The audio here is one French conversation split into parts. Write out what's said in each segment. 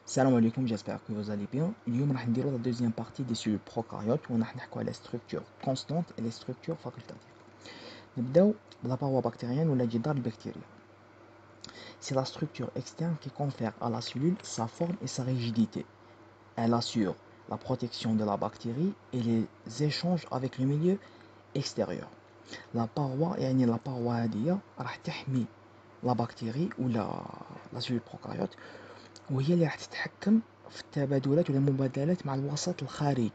Salam alaikum, j'espère que vous allez bien. اليوم راح نديرو la deuxième partie des cellules prokaryotes وراح نحكوا على structures constantes et les structures facultatives. نبداو بلا paroi bactérienne ولا جدار البكتيريا. C'est la structure externe qui confère à la cellule sa forme et sa rigidité. Elle assure la protection de la bactérie et les échanges avec le milieu extérieur. La paroi يعني la paroi هذه راح تحمي la bactérie ولا la cellule prokaryote وهي اللي راح تتحكم في التبادلات ولا المبادلات مع الوسط الخارجي،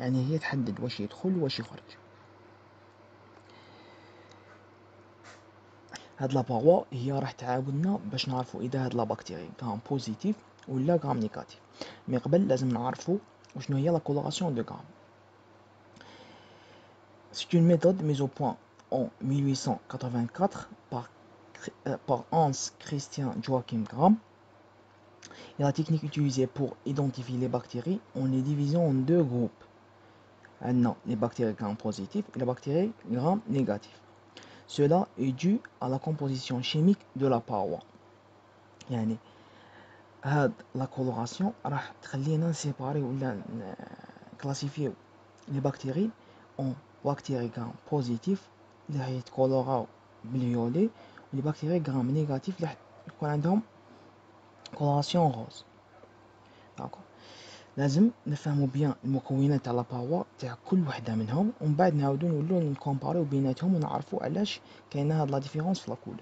يعني هي تحدد واش يدخل واش يخرج. هاد لاباروا هي راح تعاوننا باش نعرفوا اذا هاد لا بكتيري غرام بوزيتيف ولا غرام نيجاتيف. مي قبل لازم نعرفوا وشنو هي لا كولوراسيون دو غرام. C'est une méthode mise au point en 1884 par Hans Christian Joachim Gram. Et la technique utilisée pour identifier les bactéries, on les divise en deux groupes. Non, les bactéries gram positifs et les bactéries gram négatifs. Cela est dû à la composition chimique de la paroi. يعني هاد la coloration راح تخلينا séparer ولا classifier les bactéries en bactéries gram positifs اللي راح يتكولوراو بالفيولي و les bactéries gram négatifs اللي راح يكون عندهم coloration rose. D'accord. لازم نفهموا بيان المكونات تاع لاباروا تاع كل وحده منهم ومن بعد نعاودو نولو نكومباريو بيناتهم ونعرفوا علاش كاينه هاد لا ديفيرونس في لا كولور.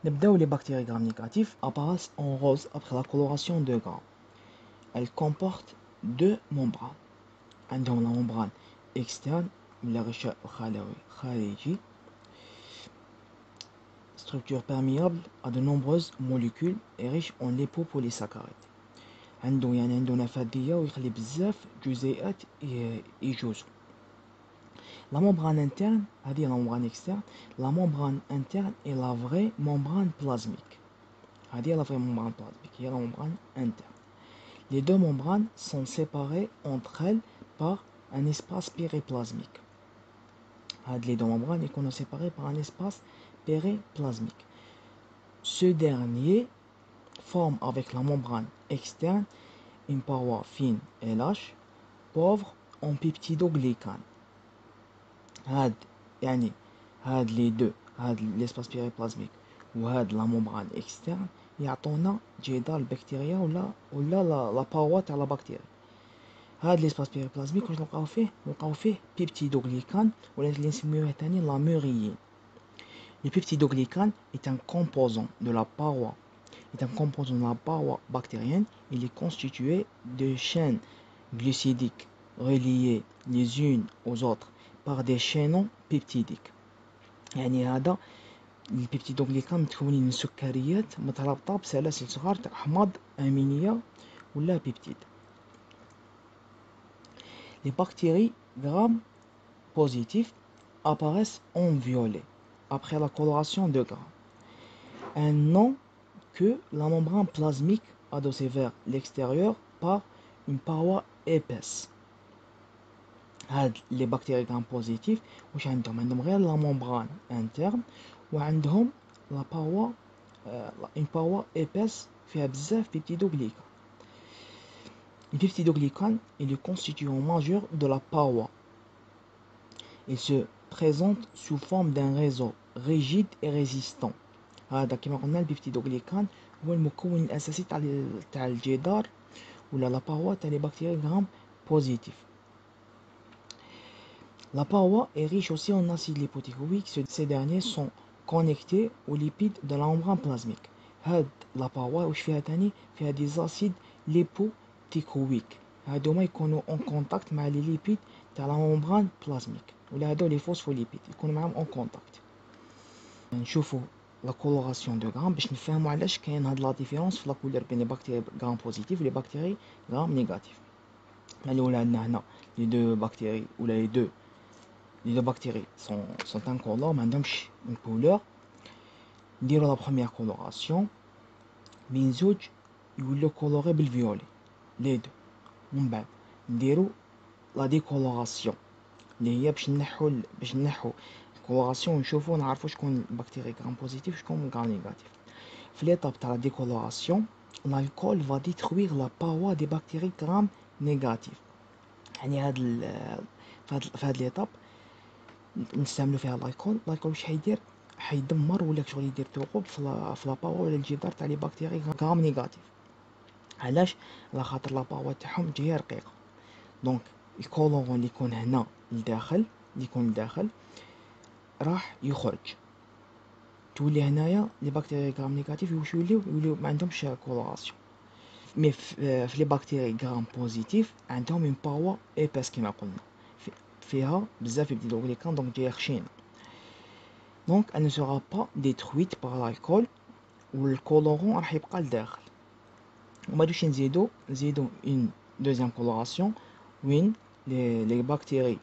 نبداو لي بactéries gram négatifs apparaissent en rose après la coloration de gram. Elles comportent deux membranes. عندهم la membrane externe ولا غشاء الخلوي خارجي, structure perméable à de nombreuses molécules et riche en lipopolysaccharides. عنده نفاذية ويخلي بزاف جزيئات يجوزوا. La membrane interne, c'est-à-dire la membrane externe, la membrane interne est la vraie membrane plasmique. C'est-à-dire la vraie membrane plasmique, il y a la membrane interne. Les deux membranes sont séparées entre elles par un espace périplasmique. Les deux membranes sont séparées par un espace périplasmique. Ce dernier forme avec la membrane externe une paroi fine et lâche, pauvre en peptidoglycanes. يعني هاد لي دو هاد ليسباس بيريبلازميك وهاد لا ممبران اكسترن يعطونا جدار البكتيريا ولا لا باروا تاع لا بكتيريا. هاد ليسباس بيريبلازميك واش نلقاو فيه بيبتيدوغليكان ولا اللي نسميوه ثاني لا موريين. Le peptidoglycan est un composant de la paroi bactérienne. Il est constitué de chaînes glucidiques reliées les unes aux autres par des chaînons peptidiques. يعني هذا البيبتيدوغليكان متكونين من سكريات مترابطة بسلاسل صغار تاع أحماض أمينية ولا بيبتيد. Les bactéries gram positifs apparaissent en violet après la coloration de gram. Un nom que la membrane plasmique adossée vers l'extérieur par une paroi épaisse. هاد les bactéries gram positifs واش عندهم غير la membrane interne وعندهم la paroi une paroi épaisse فيها بزاف peptidoglycan. Le peptidoglycan est le constituant majeur de la paroi. Il se présente sous forme d'un réseau rigide et résistant. هذا كما قلنا البيبتيدوغليكان هو المكون الأساسي تاع الجدار ولا لا paroi تاع les bactéries gram positifs. La paroi est riche aussi en acide lipotéroïque. Ces derniers sont connectés aux lipides de la membrane plasmique. هاد la paroi واش فيها تاني فيها des acides lipotéroïques. هادوما يكونوا en contact مع les lipides تاع la membrane plasmique ولا هادو les phospholipides يكونوا معاهم en contact. نشوفوا لا كولوراسيون دو غرام باش نفهموا علاش كاين هاد لا ديفيرونس في لا كولور بين لي بكتيري غرام بوزيتيف و لي بكتيري غرام نيجاتيف. الاولى عندنا هنا لي دو بكتيري ولا لي دو بكتيري سون انكولور ما عندهمش اون كولور. نديرو لا بروميير كولوراسيون بين زوج يولو كولوري بالفيولي لي دو ومن بعد نديرو لا ديكولوراسيون اللي هي باش نحو الكولوراسيون ونشوفو نعرفو شكون البكتيري غرام بوزيتيف وشكون غرام نيجاتيف. في l'étape de la décoloration, l'alcool va détruire la paroi des bactéries gram négatives. يعني في هاد l'étape نستعملوا فيها الالكول واش حيدير حيدمر ولا شغل يدير ثقوب في لا باروا ولا الجدار تاع لي بكتيري غرام نيجاتيف. علاش؟ على خاطر لا باروا تاعهم جايه رقيقه. دونك الكولورون اللي يكون هنا لداخل اللي يكون لداخل راح يخرج، تولي هنايا لي بكتيري غرام نيجاتيف واش يوليو ما عندهمش كولوراسيون. مي في لي بكتيري غرام بوزيتيف عندهم اون باروا ايباس كيما قلنا فيها بزاف ديال الغليكان دونك جايه خشينه. Donc elle ne sera pas détruite par l'alcool والكولورون راح يبقى لداخل. وما دوش نزيدو une deuxième coloration وين les bactéries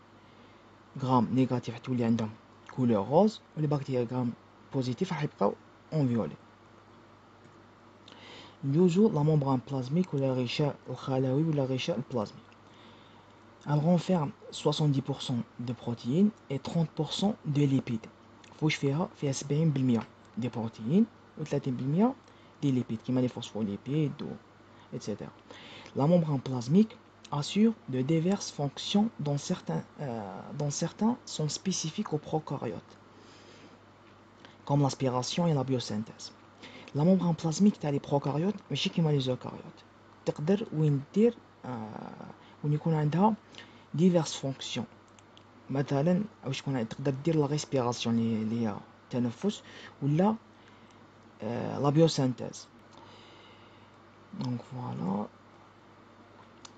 gram négatifs تولي عندهم couleur rose و les bactéries gram positifs راح يبقاو en violet. ندوزو la membrane plasmique ولا الغشاء الخلوي ولا الغشاء البلازمي. Elle renferme 70% de protéines et 30% de lipides. فواش فيها 70% دي بروتيين و 30% دي ليبيد كيما لي فوسفوليبيد etc. La membrane plasmique assure de diverses fonctions dont certains sont spécifiques aux prokaryotes comme l'aspiration et la biosynthèse. La membrane plasmique تاع لي بروكاريوت ماشي كيما لي زوكاريوت، تقدر وين دير وين يكون عندها diverses fonctions. مثلا واش تكون تقدر دير لا ريسبيراسيون اللي هي التنفس ولا لا بيوسينثيز. Donc voilà,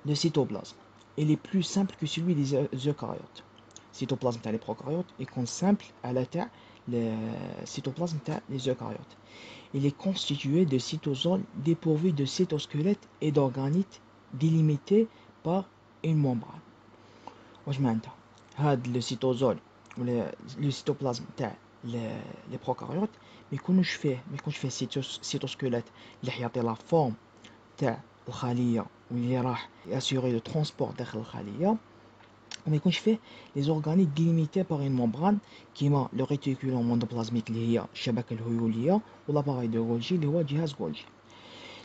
le cytoplasme il est plus simple que celui des eucaryotes. Cytoplasme تاع les prokaryotes يكون simple على تاع le cytoplasme تاع les eucaryotes. Il est constitué de cytosols dépourvus de cytosquelettes et d'organites délimités par une membrane. واش معناتها؟ هاد لو سيتوزول ولا لو سيتوبلازم تاع لي بروكاريوت ما يكونش فيه سيتوسكيلات اللي حيعطي لا فورم تاع الخليه واللي راح ياسيوري لو ترونسبور داخل الخليه، وما يكونش فيه لي زورغانيت ديليميتي بار اون ممبران كيما لو ريتيكولوم موندوبلازميك اللي هي الشبكه الهيوليه ولا باراي دو غولجي اللي هو جهاز غولجي.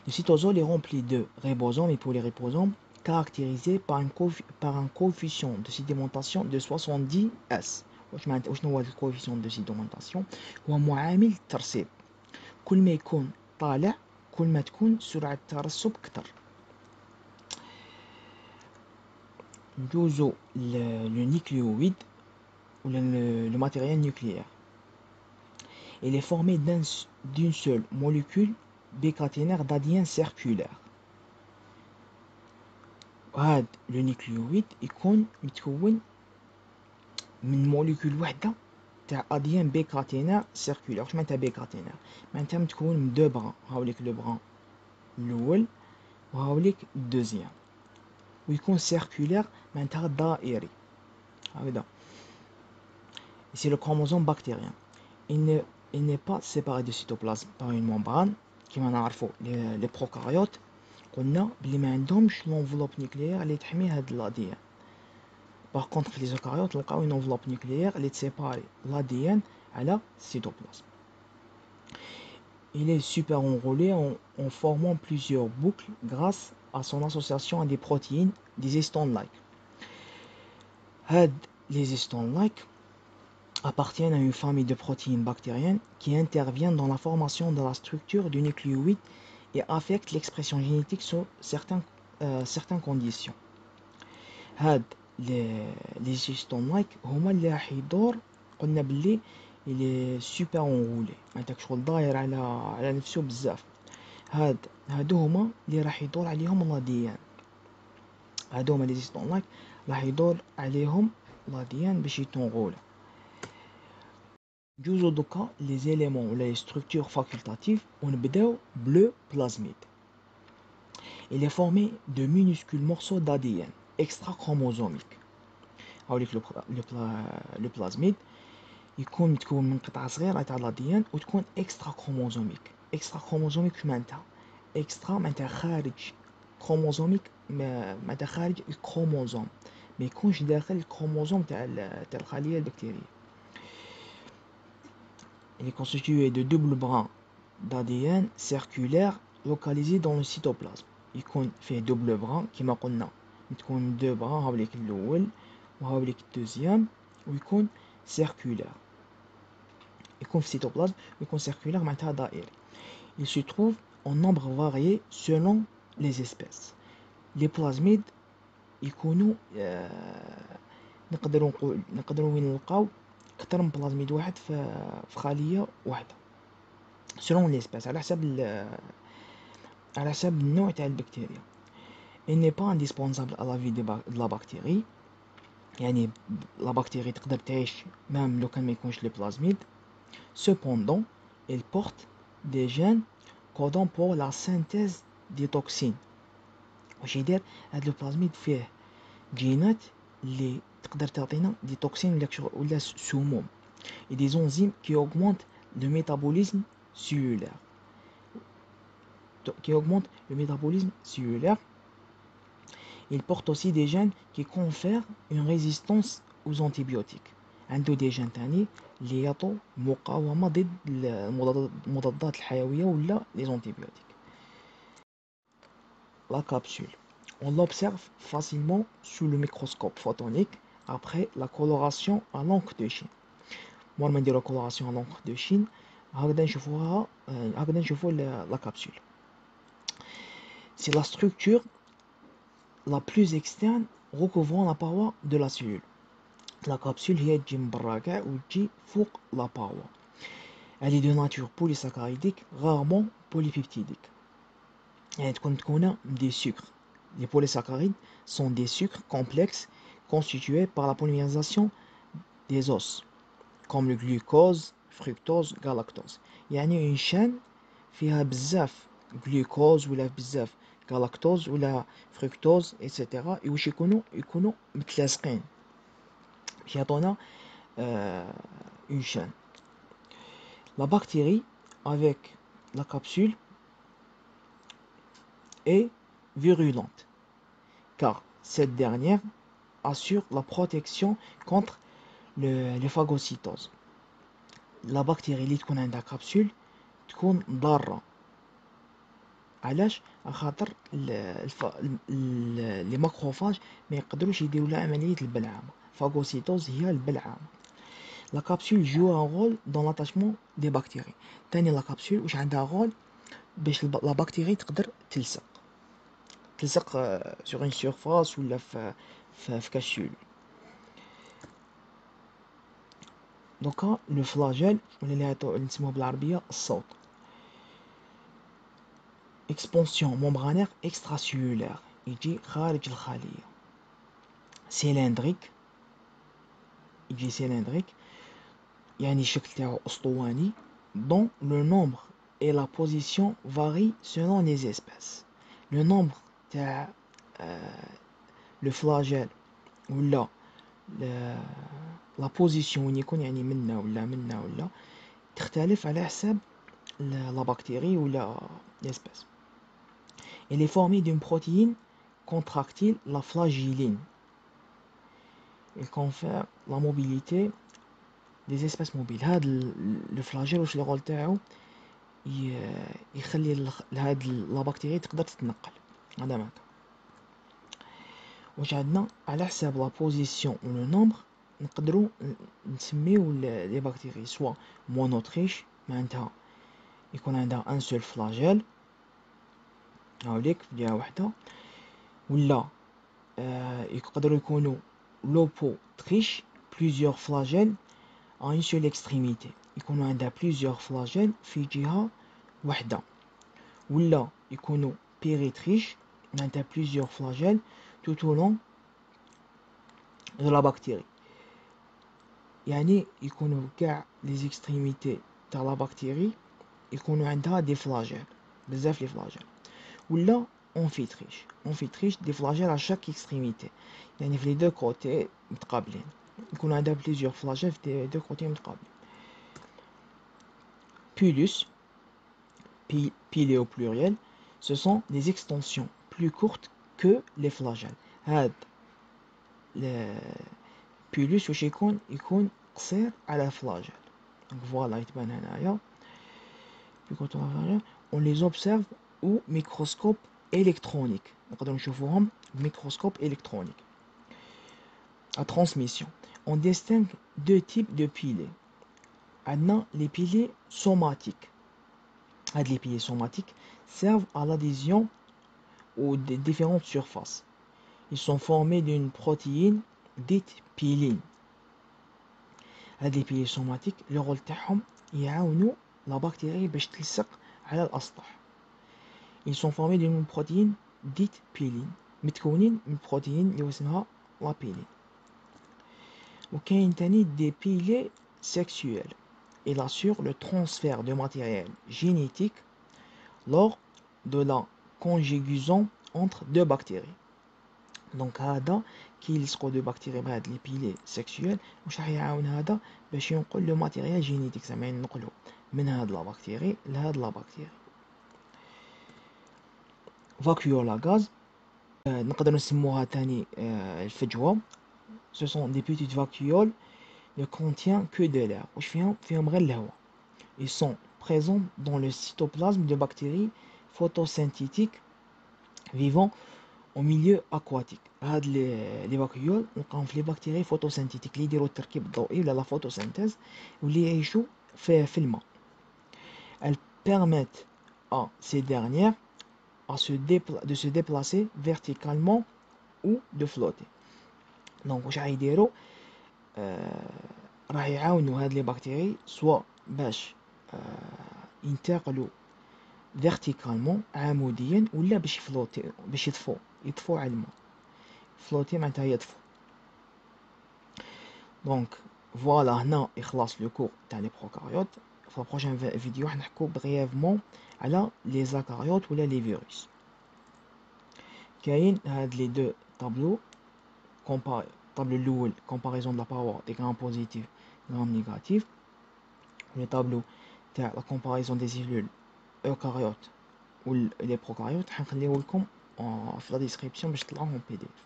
Le cytosol est rempli de ribosomes et polyribosomes caractérisé par un coefficient de sédimentation de 70 S. وشنو هو الكوفيسيون دو سيديمونطاسيون؟ هو معامل الترسيب، كل ما يكون طالع كل ما تكون سرعة الترسب كتر. ندوزو لو نيكليويد ولا لو ماتيريال نيوكليير. Il est formé d'une seule molécule bicaténaire d'ADN circulaire. وهاد لو نيكليويد يكون متكون من موليكول وحده تاع اديان بيكاتينير سيركولير. واش معناتها بيكاتينير؟ معناتها متكون من دو بران، هاوليك لو بران الاول وهاوليك الدوزيام، ويكون سيركولير معناتها دائري هكذا. سي لو كروموزوم بكتيريان. il n'est pas séparé du cytoplasme par une membrane كيما نعرفوا لي بروكاريوت قلنا بلي ما عندهمش لونفلوب نيكليير اللي تحمي هاد الاديان. باغ كونطخ في لي زوكاريوت نلقاو اون انفلوب نيكليير اللي تسيباري l'ADN على السيتوبلازم. Il est super enroulé en formant plusieurs boucles grâce à son association à des protéines, des histone-like. Les histone-like appartiennent à une famille de protéines bactériennes qui interviennent dans la formation de la structure du nucléoïde et affectent l'expression génétique sur certaines conditions. Les histone-like هما اللي راح يدور قلنا باللي il est super enroulé معناتها شغل داير على نفسه بزاف. هادو هما اللي راح يدور عليهم الاديان، هادو هما لي هيستون-لايك راح يدور عليهم الاديان باش يتنغولا. جوزو دوكا لي زيليمون ولا لي ستركتور فاكولتاتيف ونبداو بلو بلازميد. Il est formé de minuscules morceaux d'ADN extra-chromosomiques. هاوليك لو بلازميد يكون متكون من قطعة صغيرة تاع الاديان وتكون اكسترا كروموزوميك. اكسترا كروموزوميك واش معناتها؟ اكسترا معناتها خارج، كروموزوميك معناتها خارج الكروموزوم، ما يكونش داخل الكروموزوم تاع الخلية البكتيرية. Il est constitué de double bras d'ADN circulaire localisé dans le cytoplasme. يكون فيه double bras كما قلنا تكون deux bras هاوليك الأول وهاوليك الدوزيام ويكون circulaire يكون في cytoplasme ويكون circulaire معناتها دائري. Il se trouve en nombre varié selon les espèces. Les plasmides يكونوا نقدروا وين نلقاو أكثر من بلازميد واحد في خلية واحدة selon l'espèce على حسب النوع تاع البكتيريا. Il n'est pas indispensable à la vie de la bactérie يعني la bactérie تقدر تعيش même لو كان ما يكونش لي بلازميد. Cependant il porte des gènes codant pour la synthèse des toxines. واش يدير هاد لو بلازميد فيه جينات اللي تقدر تعطينا دي توكسين ولا سموم et des enzymes qui augmentent le métabolisme cellulaire Il porte aussi des gènes qui confèrent une résistance aux antibiotiques. عنده des gènes تاني اللي يعطوا مقاومة ضد المضادات الحيوية ولا les antibiotiques. La capsule. On l'observe facilement sous le microscope photonique après la coloration à l'encre de Chine. مور ما نديرو coloration à l'encre de Chine هكذا نشوفوا la capsule. C'est la structure la plus externe recouvrant la paroi de la cellule. La capsule هي تجي من برا كاع وتجي فوق la paroi. Elle est de nature polysaccharidique, rarement polypeptidique. يعني تكون des sucres. Les polysaccharides sont des sucres complexes constitués par la polymérisation des os, comme le glucose, fructose, galactose. يعني une chaîne فيها بزاف glucose ولا بزاف galactose ولا fructose etc. واش يكونوا متلاصقين باش يعطونا une chaîne. La bactérie avec la capsule est virulente car cette dernière assure la protection contre les phagocytoses. La bactérie اللي تكون عندها كابسول تكون ضارة. علاش؟ خاطر لي ماكروفاج ما يقدروش يديروا لها عملية البلعامة. فاغوسيتوز هي البلعامة. La capsule joue un rôle dans l'attachement des bactéries. تاني la capsule واش عندها رول باش la bactérie تقدر تلصق sur une surface ولا في كاشول. دوكا لو فلاجيل ولا اللي نسموه بالعربية الصوت. Expansion membranaire extracellulaire يجي خارج الخلية. cylindrique يجي cylindrique يعني الشكل تاعو أسطواني dont le nombre et la position varient selon les espèces. Le nombre تاع le flagelle ولا la position وين يكون يعني منا ولا تختلف على حسب la bactérie ولا l'espèce. Elle est formée d'une protéine contractile, la flagelline. Elle confère la mobilité des espèces mobiles. هاد le flagelle واش الرول تاعو يخلي هاد la bactérie تقدر تتنقل. هذا معناتها. واش عندنا على حساب la position ou le nombre نقدروا نسميو les bactéries soit monotriche معناتها يكون عندها un seul flagelle هاوليك في جهة واحدة ولا يقدروا يكونوا lopotriche plusieurs flagelles à une seule extrémité يكونوا عندها plusieurs flagelles في جهة واحدة ولا يكونوا péritriche عندها plusieurs flagelles tout au long de la bactérie يعني يكونوا كاع les extrémités تاع la bactérie يكونوا عندها des flagelles بزاف لي flagelles ولا amphitriche des flagelles à chaque extrémité يعني في les deux côtés متقابلين يكون عندها plusieurs flagelles في les deux côtés متقابلين. Pilus pilé au pluriel ce sont des extensions plus courtes que les flagelles. هاد pilus واش يكون قصير على flagelle. Donc voilà يتبان هنايا on les observe au microscope électronique. نقدروا نشوفوهم microscope électronique. À transmission, on distingue deux types de piliers. عندنا les piliers somatiques. Les piliers somatiques servent à l'adhésion aux différentes surfaces. Ils sont formés d'une protéine dite piline. هاد les piliers somatiques le rôle تاعهم يعاونوا la bactérie باش تلصق على الأسطح. Ils sont formés d'une protéine dite piline. متكونين من protéine اللي اسمها la piline. وكاين تاني des piliers sexuels. Il assure le transfert de matériel génétique lors de la conjugaison entre deux bactéries. Donc هذا كي يلصقوا دو بكتيريا بهاد لي بيلي سيكسويل واش راح يعاون هذا باش ينقل لو ماتيريال جينيتيك زعما ينقلو من هاد لا بكتيري لهاد لا بكتيري. فاكيولا غاز نقدر نسموها تاني الفجوه. Ce sont des petites vacuoles ne contient que de l'air. واش فيهم غير الهواء. Ils sont présents dans le cytoplasme de bactéries photosynthétiques vivant au milieu aquatique. هاد لي فاكيول نلقاهم في لي بكتيري فوتوسينثيتيك اللي يديروا التركيب الضوئي ولا لا فوتوسينثيز واللي يعيشوا في الماء. Elles permettent à ces dernières de se déplacer verticalement ou de flotter. Donc واش راح يديروا راح يعاونوا هاد لي بكتيري سواء باش ينتقلوا فيرتيكالمون عموديا ولا باش يفلوتي باش يطفوا على الماء. فلوتي معناتها يطفو. دونك فوالا هنا يخلص لو كور تاع لي بروكاريوت. في البروشين فيديو حنحكو بريفمون على لي زاكاريوت ولا لي فيروس. كاين هاد لي دو طابلو الطابلو الاول كومباريزون دو لا باور دي غرام بوزيتيف غرام نيجاتيف. لو طابلو تاع لا كومباريزون دي سيلول اوكاريوت و لي بروكاريوت حنخليو لكم في لا ديسكريبسيون باش تطلعوهم بي دي اف.